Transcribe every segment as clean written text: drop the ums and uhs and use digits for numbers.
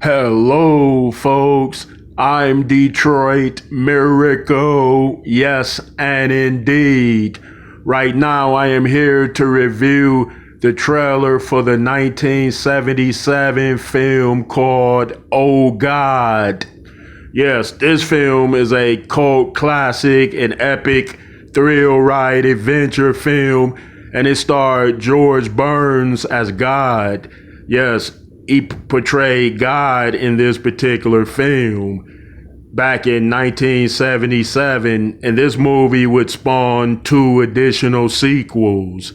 Hello, folks. I'm Detroit Miracle. Yes, and indeed. Right now, I am here to review the trailer for the 1977 film called Oh God. Yes, this film is a cult classic, an epic thrill ride adventure film, and it starred George Burns as God. Yes, he portrayed God in this particular film back in 1977, and this movie would spawn two additional sequels.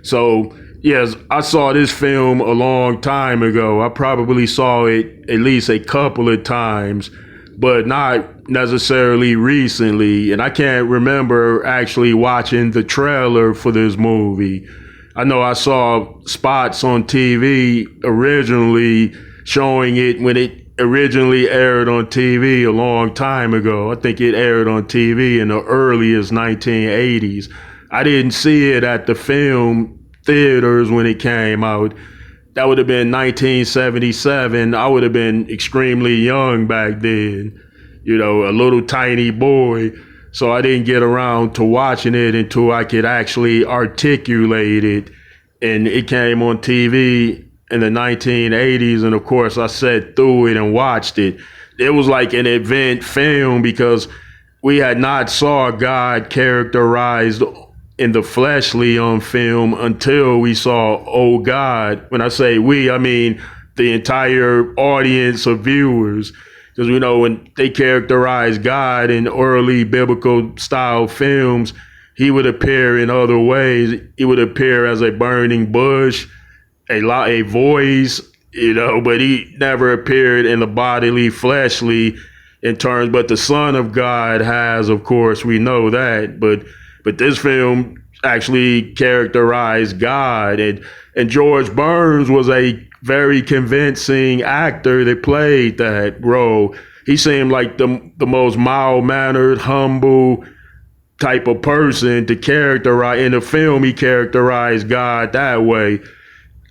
So, yes, I saw this film a long time ago. I probably saw it at least a couple of times, but not necessarily recently. And I can't remember actually watching the trailer for this movie. I know I saw spots on TV originally showing it when it originally aired on TV a long time ago. I think it aired on TV in the earliest 1980s. I didn't see it at the film theaters when it came out. That would have been 1977. I would have been extremely young back then, a little tiny boy. So I didn't get around to watching it until I could actually articulate it. And it came on TV in the 1980s. And of course, I sat through it and watched it. It was like an event film because we had not saw God characterized in the fleshly on film until we saw Oh God. When I say we, I mean the entire audience of viewers. Because we know when they characterize God in early biblical style films, he would appear in other ways. He would appear as a burning bush, a voice, but he never appeared in the bodily, fleshly in terms. But the Son of God has, of course, we know that. But this film actually characterized God, and George Burns was a very convincing actor that played that role. He seemed like the most mild-mannered, humble type of person to characterize. In the film, he characterized God that way,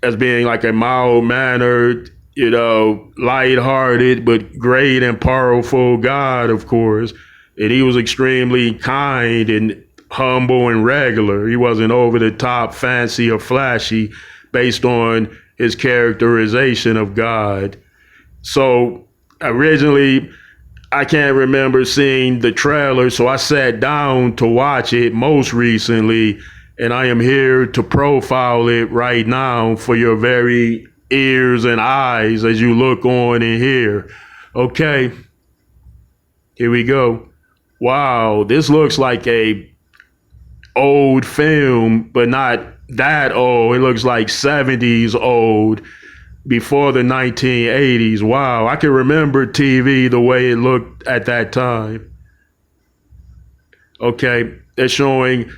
as being like a mild-mannered, light-hearted, but great and powerful God, of course. And he was extremely kind and humble and regular. He wasn't over the top, fancy, or flashy based on his characterization of God. So originally, I can't remember seeing the trailer, so I sat down to watch it most recently, and I am here to profile it right now for your very ears and eyes as you look on and hear. Okay, here we go. Wow, this looks like a old film, but not that old. It looks like 70s old, before the 1980s. Wow, I can remember TV the way it looked at that time. Okay, they're showing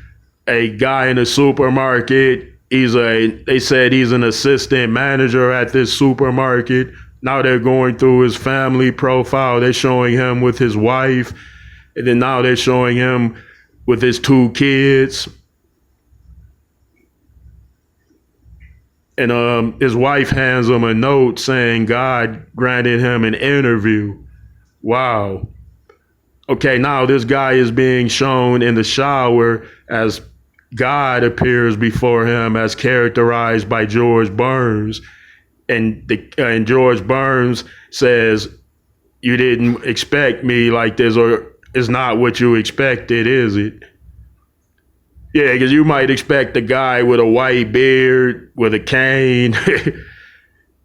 a guy in a supermarket. They said he's an assistant manager at this supermarket. Now they're going through his family profile. They're showing him with his wife, and then now they're showing him with his two kids. And his wife hands him a note saying God granted him an interview. Wow. Okay, now this guy is being shown in the shower as God appears before him as characterized by George Burns. And George Burns says, "You didn't expect me like this, or it's not what you expected, is it?" Yeah, because you might expect a guy with a white beard with a cane.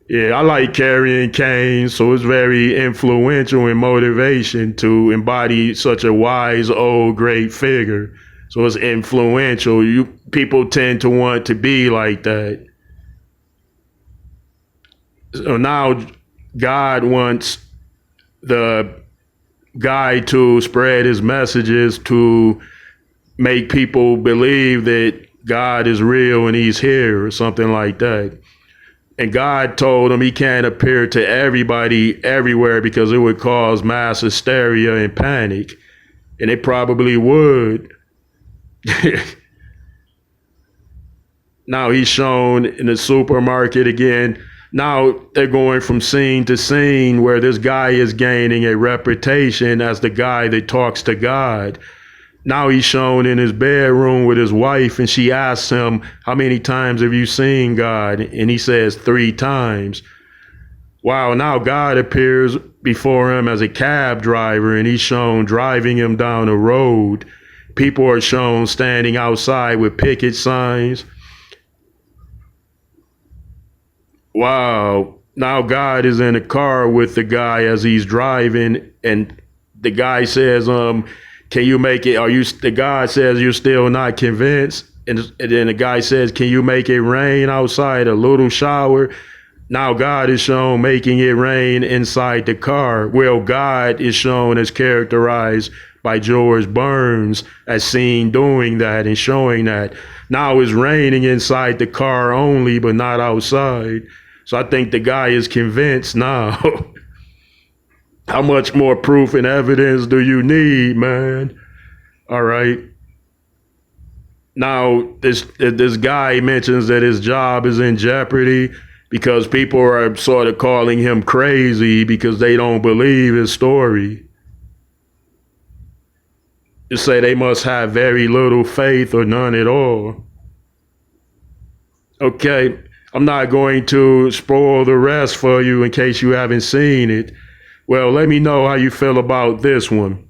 Yeah, I like carrying canes, so it's very influential in motivation to embody such a wise, old, great figure. So it's influential. People tend to want to be like that. So now God wants the guy to spread his messages to make people believe that God is real and he's here, or something like that. And God told him he can't appear to everybody everywhere because it would cause mass hysteria and panic. And it probably would. Now he's shown in the supermarket again, Now they're going from scene to scene where this guy is gaining a reputation as the guy that talks to God. Now he's shown in his bedroom with his wife, and she asks him, "How many times have you seen God?" And he says, "3 times." Wow, now God appears before him as a cab driver, and he's shown driving him down a road. People are shown standing outside with picket signs. Wow. Now God is in a car with the guy as he's driving, and the guy says, "Can you make it? Are you?" The guy says, "You're still not convinced." And then the guy says, "Can you make it rain outside? A little shower." Now God is shown making it rain inside the car. Well, God is shown as characterized by George Burns as seen doing that and showing that. Now it's raining inside the car only, but not outside. So I think the guy is convinced now. How much more proof and evidence do you need, man? All right. Now this guy mentions that his job is in jeopardy because people are sort of calling him crazy because they don't believe his story. You say they must have very little faith or none at all. Okay, I'm not going to spoil the rest for you in case you haven't seen it. Well, let me know how you feel about this one.